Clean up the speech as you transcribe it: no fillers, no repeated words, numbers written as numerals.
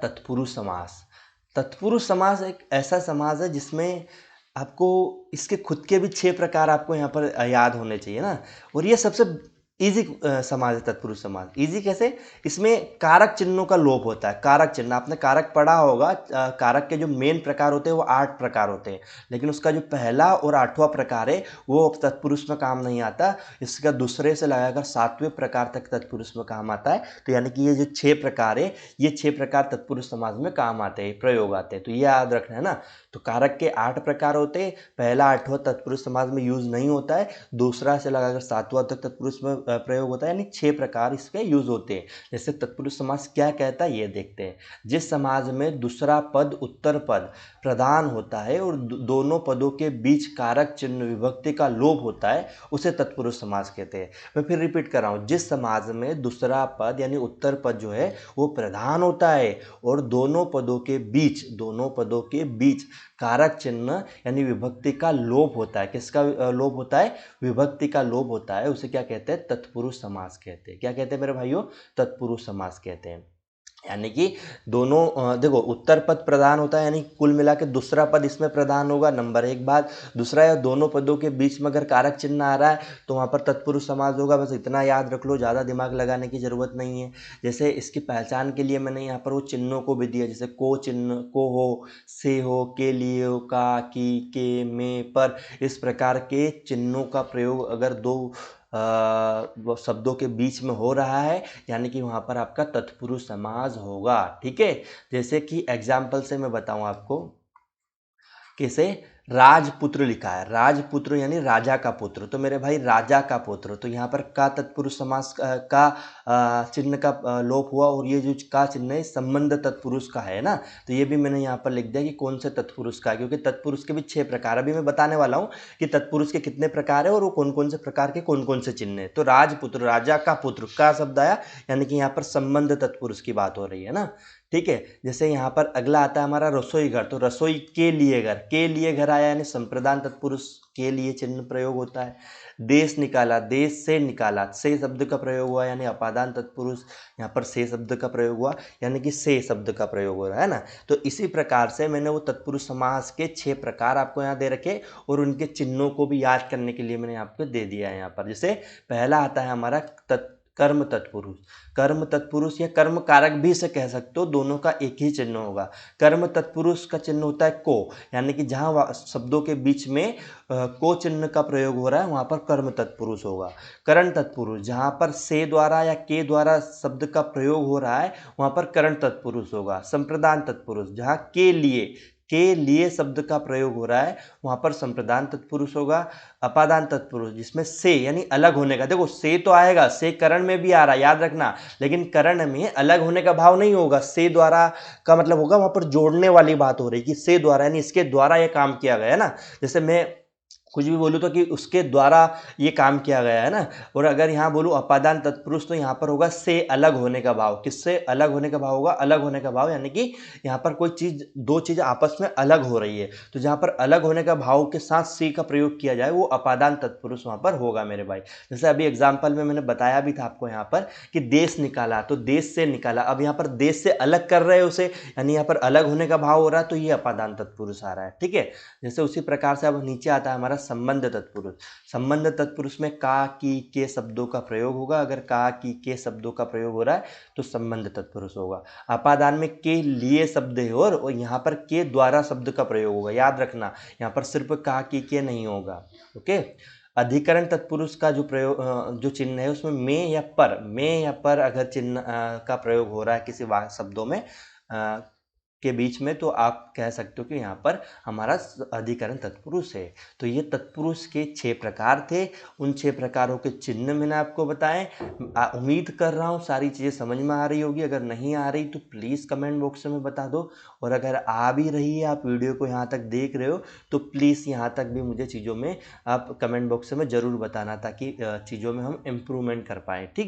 तत्पुरुष समास। तत्पुरुष समास एक ऐसा समास है जिसमें आपको इसके खुद के भी 6 प्रकार आपको यहाँ पर याद होने चाहिए ना। और ये सबसे ईजी समास है तत्पुरुष समास। ईजी कैसे? इसमें कारक चिन्हों का लोप होता है। कारक चिन्ह आपने कारक पढ़ा होगा। कारक के जो मेन प्रकार होते हैं वो 8 प्रकार होते हैं, लेकिन उसका जो पहला और 8वां प्रकार है वो तत्पुरुष में काम नहीं आता। इसका दूसरे से लगाकर 7वें प्रकार तक तत्पुरुष में काम आता है। तो यानी कि ये जो 6 प्रकार है, ये 6 प्रकार तत्पुरुष समास में काम आते हैं, प्रयोग आते हैं। तो ये याद रखना है ना। तो कारक के 8 प्रकार होते हैं। पहला 8वां तत्पुरुष समास में यूज नहीं होता है, दूसरा से लगाकर 7वां तक तत्पुरुष में प्रयोग होता है, यानी 6 प्रकार इसके यूज होते हैं। जैसे तत्पुरुष समास क्या कहता है ये देखते हैं। जिस समाज में दूसरा पद उत्तर पद प्रधान होता है और दोनों पदों के बीच कारक चिन्ह विभक्ति का लोप होता है, उसे तत्पुरुष समास कहते हैं। मैं फिर रिपीट कर रहा हूँ। जिस समाज में दूसरा पद यानी उत्तर पद जो है वो प्रधान होता है और दोनों पदों के बीच कारक चिन्ह यानी विभक्ति का लोप होता है। किसका लोप होता है? विभक्ति का लोप होता है। उसे क्या कहते हैं? तत्पुरुष समास कहते हैं। क्या कहते हैं मेरे भाइयों? तत्पुरुष समास कहते हैं। यानी कि दोनों देखो, उत्तर पद प्रधान होता है, यानी कुल मिला के दूसरा पद इसमें प्रधान होगा, नंबर 1 बात। दूसरा है दोनों पदों के बीच में अगर कारक चिन्ह आ रहा है तो वहाँ पर तत्पुरुष समास होगा। बस इतना याद रख लो, ज़्यादा दिमाग लगाने की ज़रूरत नहीं है। जैसे इसकी पहचान के लिए मैंने यहाँ पर वो चिन्हों को भी दिया, जैसे को चिन्ह, को हो, से हो, के लिए हो, का, की, के, में, पर, इस प्रकार के चिन्हों का प्रयोग अगर दो शब्दों के बीच में हो रहा है, यानी कि वहाँ पर आपका तत्पुरुष समास होगा। ठीक है। जैसे कि एग्जाम्पल से मैं बताऊं आपको, कैसे राजपुत्र लिखा है। राजपुत्र यानी राजा का पुत्र। तो मेरे भाई राजा का पुत्र, तो यहाँ पर का तत्पुरुष समास का चिन्ह का लोप हुआ, और ये जो का चिन्ह है संबंध तत्पुरुष का है ना। तो ये भी मैंने यहाँ पर लिख दिया कि कौन से तत्पुरुष का है, क्योंकि तत्पुरुष के भी 6 प्रकार अभी मैं बताने वाला हूँ कि तत्पुरुष के कितने प्रकार है और वो कौन कौन से प्रकार के कौन कौन से चिन्ह है। तो राजपुत्र, राजा का पुत्र, का शब्द आया, यानी कि यहाँ पर संबंध तत्पुरुष की बात हो रही है ना। ठीक है। जैसे यहाँ पर अगला आता है हमारा रसोई घर। तो रसोई के लिए घर, के लिए घर आया, यानी संप्रदान तत्पुरुष के लिए चिन्ह प्रयोग होता है। देश निकाला, देश से निकाला, से शब्द का प्रयोग हुआ, यानी अपादान तत्पुरुष, यहाँ पर से शब्द का प्रयोग हुआ, यानी कि से शब्द का प्रयोग हो रहा है ना। तो इसी प्रकार से मैंने वो तत्पुरुष समास के 6 प्रकार आपको यहाँ दे रखे, और उनके चिन्हों को भी याद करने के लिए मैंने आपको दे दिया है यहाँ पर। जैसे पहला आता है हमारा कर्म तत्पुरुष। कर्म तत्पुरुष या कर्म कारक भी से कह सकते हो, दोनों का एक ही चिन्ह होगा। कर्म तत्पुरुष का चिन्ह होता है को, यानी कि जहाँ शब्दों के बीच में को चिन्ह का प्रयोग हो रहा है वहाँ पर कर्म तत्पुरुष होगा। करण तत्पुरुष, जहाँ पर से द्वारा या के द्वारा शब्द का प्रयोग हो रहा है वहाँ पर करण तत्पुरुष होगा। संप्रदान तत्पुरुष, जहाँ के लिए शब्द का प्रयोग हो रहा है वहाँ पर संप्रदान तत्पुरुष होगा। अपादान तत्पुरुष, जिसमें से यानी अलग होने का, देखो से तो आएगा, से करण में भी आ रहा है याद रखना, लेकिन करण में अलग होने का भाव नहीं होगा। से द्वारा का मतलब होगा वहाँ पर जोड़ने वाली बात हो रही कि से द्वारा, यानी इसके द्वारा ये काम किया गया है ना। जैसे मैं कुछ भी बोलूँ तो कि उसके द्वारा ये काम किया गया है ना। और अगर यहाँ बोलूँ अपादान तत्पुरुष, तो यहाँ पर होगा से अलग होने का भाव। किससे अलग होने का भाव होगा? अलग होने का भाव, यानी कि यहाँ पर कोई चीज़, दो चीज़ आपस में अलग हो रही है, तो जहाँ पर अलग होने का भाव के साथ से का प्रयोग किया जाए वो अपादान तत्पुरुष वहाँ पर होगा मेरे भाई। जैसे अभी एग्जाम्पल में मैंने बताया भी था आपको यहाँ पर कि देश निकाला, तो देश से निकाला। अब यहाँ पर देश से अलग कर रहे हैं उसे, यानी यहाँ पर अलग होने का भाव हो रहा है, तो ये अपादान तत्पुरुष आ रहा है। ठीक है। जैसे उसी प्रकार से अब नीचे आता है हमारा संबंध तत्पुरुष। संबंध तत्पुरुष में का, की, के शब्दों का प्रयोग होगा। अगर का, की, के शब्दों का प्रयोग हो रहा है तो संबंध तत्पुरुष होगा। अपादान में के लिए शब्द है और यहाँ पर के द्वारा शब्द का प्रयोग होगा। याद रखना, यहाँ पर सिर्फ का, की, के नहीं होगा। ओके। अधिकरण तत्पुरुष का जो प्रयोग, जो चिन्ह है उसमें में या पर अगर चिन्ह का प्रयोग हो रहा है किसी शब्दों में के बीच में, तो आप कह सकते हो कि यहाँ पर हमारा अधिकरण तत्पुरुष है। तो ये तत्पुरुष के 6 प्रकार थे। उन 6 प्रकारों के चिन्ह मैंने आपको बताए। उम्मीद कर रहा हूँ सारी चीज़ें समझ में आ रही होगी। अगर नहीं आ रही तो प्लीज़ कमेंट बॉक्स में बता दो, और अगर आ भी रही है, आप वीडियो को यहाँ तक देख रहे हो, तो प्लीज़ यहाँ तक भी मुझे चीज़ों में आप कमेंट बॉक्स में ज़रूर बताना, ताकि चीज़ों में हम इम्प्रूवमेंट कर पाएँ। ठीक।